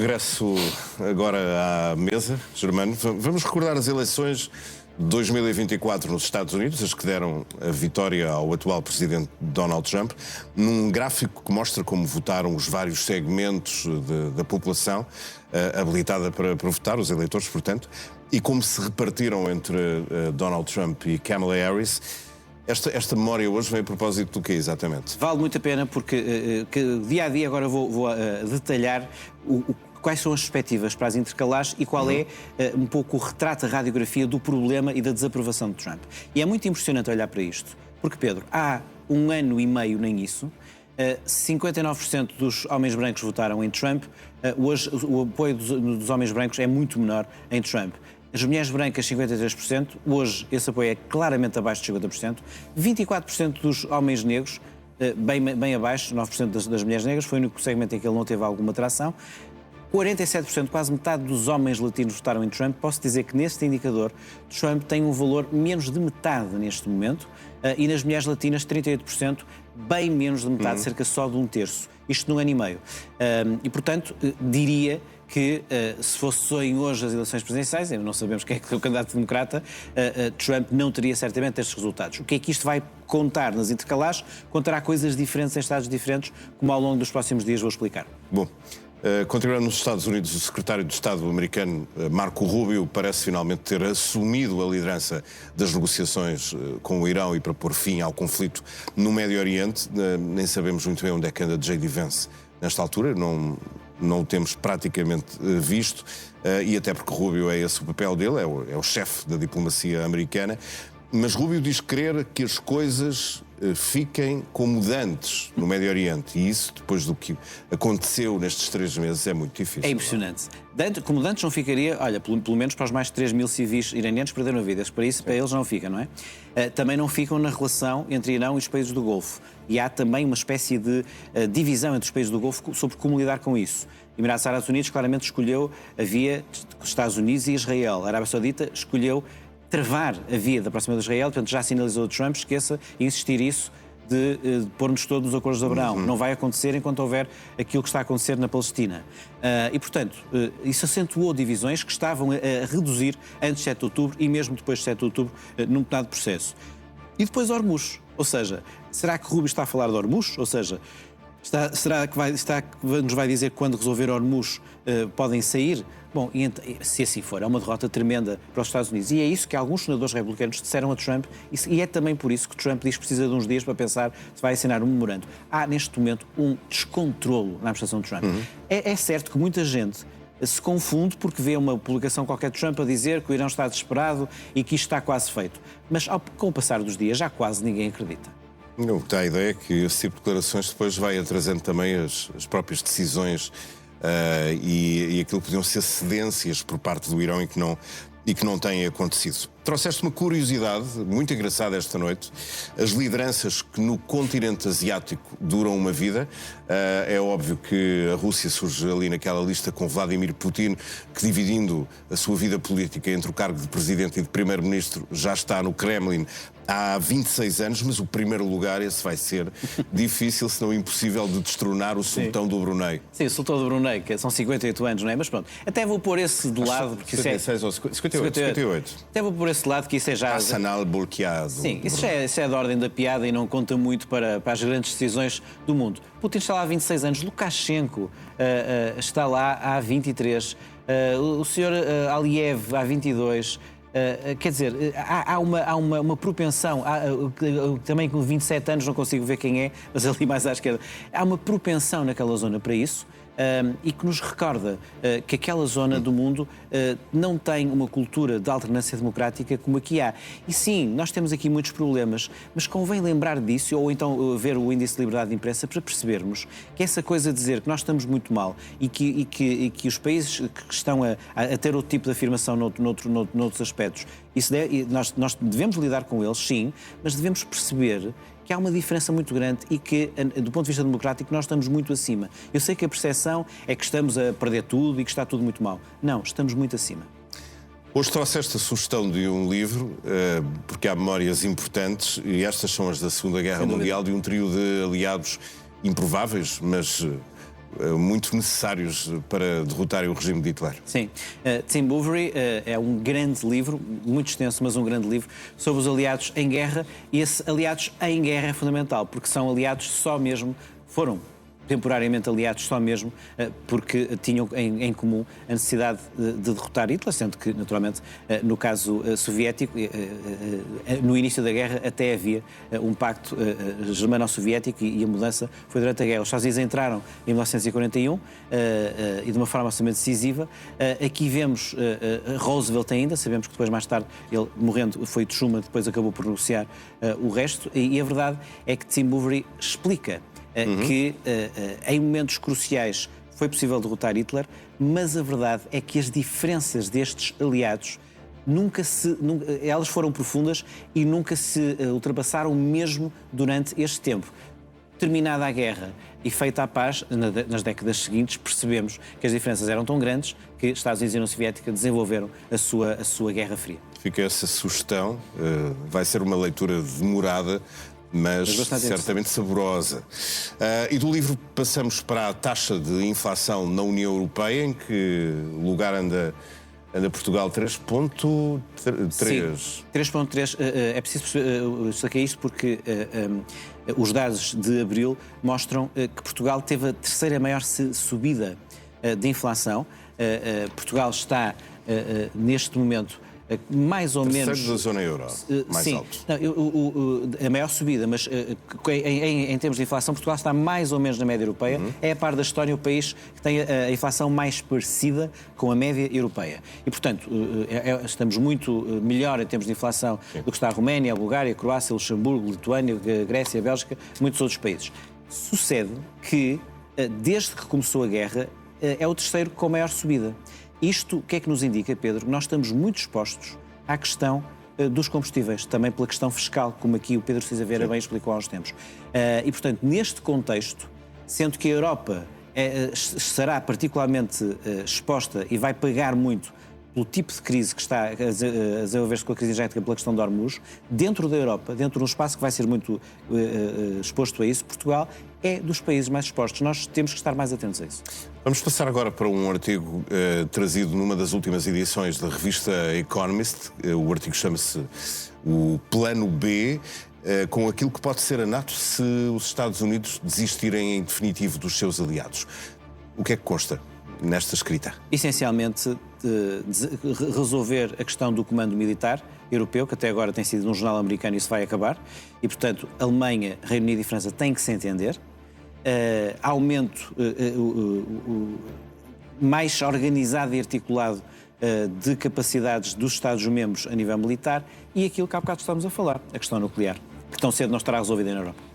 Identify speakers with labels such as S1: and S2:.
S1: regresso agora à mesa, Germano. Vamos recordar as eleições de 2024 nos Estados Unidos, as que deram a vitória ao atual presidente Donald Trump, num gráfico que mostra como votaram os vários segmentos da população habilitada para votar, os eleitores, portanto, e como se repartiram entre Donald Trump e Kamala Harris. Esta memória hoje vem a propósito do quê, exatamente?
S2: Vale muito a pena porque dia a dia agora vou detalhar quais são as perspectivas para as intercalares e qual é um pouco o retrato, a radiografia do problema e da desaprovação de Trump. E é muito impressionante olhar para isto, porque, Pedro, há 1 ano e meio nem isso, 59% dos homens brancos votaram em Trump, hoje o apoio dos homens brancos é muito menor em Trump. As mulheres brancas, 53%, hoje esse apoio é claramente abaixo de 50%. 24% dos homens negros, bem abaixo, 9% das mulheres negras, foi o único segmento em que ele não teve alguma atração. 47%, quase metade dos homens latinos votaram em Trump. Posso dizer que neste indicador, Trump tem um valor menos de metade neste momento, e nas mulheres latinas 38%, bem menos de metade, cerca só de 1/3. Isto num ano e meio. E, portanto, diria que se fossem hoje as eleições presidenciais, ainda não sabemos quem é que é o candidato democrata, Trump não teria certamente estes resultados. O que é que isto vai contar nas intercalares? Contará coisas diferentes em estados diferentes, como ao longo dos próximos dias vou explicar.
S1: Bom, continuando nos Estados Unidos, o secretário de Estado americano, Marco Rubio, parece finalmente ter assumido a liderança das negociações com o Irão e para pôr fim ao conflito no Médio Oriente. Nem sabemos muito bem onde é que anda J.D. Vance nesta altura, não o temos praticamente visto, e até porque Rubio é esse o papel dele, é o chefe da diplomacia americana. Mas Rubio diz querer que as coisas fiquem como dantes no Médio Oriente. E isso, depois do que aconteceu nestes 3 meses, é muito difícil.
S2: É impressionante. Como dantes não ficaria, olha, pelo menos para os mais de 3 mil civis iranianos perderam a vida. Para isso, para eles não fica, não é? Também não ficam na relação entre Irão e os países do Golfo. E há também uma espécie de divisão entre os países do Golfo sobre como lidar com isso. Emirados Árabes Unidos claramente escolheu a via dos Estados Unidos e Israel. A Arábia Saudita escolheu travar a via da aproximação de Israel, portanto já sinalizou Trump, esqueça insistir isso de pôr-nos todos nos acordos de Abraão. Não vai acontecer enquanto houver aquilo que está a acontecer na Palestina. E, portanto, isso acentuou divisões que estavam a reduzir antes de 7 de outubro e mesmo depois de 7 de outubro num determinado processo. E depois Hormuz, ou seja, será que Rubio está a falar de Hormuz? Ou seja, será que nos vai dizer que quando resolver Hormuz podem sair? Bom, se assim for, é uma derrota tremenda para os Estados Unidos. E é isso que alguns senadores republicanos disseram a Trump, e é também por isso que Trump diz que precisa de uns dias para pensar se vai assinar um memorando. Há, neste momento, um descontrolo na administração de Trump. É certo que muita gente se confunde porque vê uma publicação qualquer de Trump a dizer que o Irão está desesperado e que isto está quase feito. Mas, com o passar dos dias, já quase ninguém acredita.
S1: O que dá a ideia é que esse tipo de declarações depois vai atrasando também as próprias decisões e aquilo que podiam ser cedências por parte do Irão e que não têm acontecido. Trouxeste uma curiosidade muito engraçada esta noite. As lideranças que no continente asiático duram uma vida. É óbvio que a Rússia surge ali naquela lista com Vladimir Putin, que dividindo a sua vida política entre o cargo de presidente e de primeiro-ministro já está no Kremlin há 26 anos, mas o primeiro lugar, esse vai ser difícil, se não impossível, de destronar o sultão do Brunei.
S2: Sim, o sultão do Brunei, que são 58 anos, não é? Mas pronto, até vou pôr esse de lado, porque
S1: 56 ou 58.
S2: Até vou pôr esse lado, que isso é já...
S1: Hassan al-Bolkiah.
S2: Sim, isso é da ordem da piada e não conta muito para as grandes decisões do mundo. Putin está lá há 26 anos, Lukashenko está lá há 23, o senhor Aliyev há 22... quer dizer, há uma propensão, também com 27 anos não consigo ver quem é, mas ali mais à esquerda, há uma propensão naquela zona para isso. E que nos recorda que aquela zona do mundo não tem uma cultura de alternância democrática como aqui há. E sim, nós temos aqui muitos problemas, mas convém lembrar disso, ou então ver o índice de liberdade de imprensa para percebermos que essa coisa de dizer que nós estamos muito mal e que os países que estão a ter outro tipo de afirmação noutros aspectos, nós devemos lidar com eles, sim, mas devemos perceber que há uma diferença muito grande e que, do ponto de vista democrático, nós estamos muito acima. Eu sei que a percepção é que estamos a perder tudo e que está tudo muito mal. Não, estamos muito acima.
S1: Hoje trouxeste a sugestão de um livro, porque há memórias importantes, e estas são as da Segunda Guerra Mundial, de um trio de aliados improváveis, mas muito necessários para derrotarem o regime de Hitler.
S2: Sim. Tim Bovary é um grande livro, muito extenso, mas um grande livro, sobre os aliados em guerra. E esses aliados em guerra é fundamental, porque são aliados só mesmo, foram temporariamente aliados só mesmo porque tinham em comum a necessidade de derrotar Hitler, sendo que, naturalmente, no caso soviético, no início da guerra até havia um pacto germano-soviético e a mudança foi durante a guerra. Os Estados Unidos entraram em 1941 e de uma forma absolutamente decisiva. Aqui vemos Roosevelt ainda, sabemos que depois, mais tarde, ele morrendo, foi Truman, depois acabou por negociar o resto, e a verdade é que Tim Bovary explica que em momentos cruciais foi possível derrotar Hitler, mas a verdade é que as diferenças destes aliados elas foram profundas e nunca se ultrapassaram mesmo durante este tempo. Terminada a guerra e feita a paz, nas décadas seguintes, percebemos que as diferenças eram tão grandes que Estados Unidos e União Soviética desenvolveram a sua Guerra Fria.
S1: Fica essa sugestão, vai ser uma leitura demorada, mas certamente saborosa. E do livro passamos para a taxa de inflação na União Europeia, em que lugar anda Portugal? 3,3.
S2: 3,3. É preciso destacar isto porque os dados de abril mostram que Portugal teve a terceira maior subida de inflação. Portugal está, neste momento, mais ou menos...
S1: Terceiro da zona euro, mais
S2: sim,
S1: alto.
S2: Não, a maior subida, mas em termos de inflação, Portugal está mais ou menos na média europeia. É, a par da Estónia, o país que tem a inflação mais parecida com a média europeia. E, portanto, estamos muito melhor em termos de inflação do que está a Roménia, a Bulgária, a Croácia, Luxemburgo, Lituânia, a Grécia, a Bélgica, muitos outros países. Sucede que, desde que começou a guerra, é o terceiro com a maior subida. Isto o que é que nos indica, Pedro? Nós estamos muito expostos à questão dos combustíveis, também pela questão fiscal, como aqui o Pedro Cisa Vieira bem explicou há uns tempos. E, portanto, neste contexto, sendo que a Europa será particularmente exposta e vai pagar muito pelo tipo de crise que está a desenvolver-se com a crise energética pela questão de Hormuz, dentro da Europa, dentro de um espaço que vai ser muito exposto a isso, Portugal é dos países mais expostos. Nós temos que estar mais atentos a isso.
S1: Vamos passar agora para um artigo trazido numa das últimas edições da revista Economist. O artigo chama-se O Plano B, com aquilo que pode ser a NATO se os Estados Unidos desistirem em definitivo dos seus aliados. O que é que consta nesta escrita?
S2: Essencialmente, resolver a questão do comando militar europeu, que até agora tem sido num jornal americano e isso vai acabar. E, portanto, Alemanha, Reino Unido e França têm que se entender. Aumento mais organizado e articulado de capacidades dos Estados-membros a nível militar e aquilo que há bocado estamos a falar, a questão nuclear, que tão cedo não estará resolvida na Europa.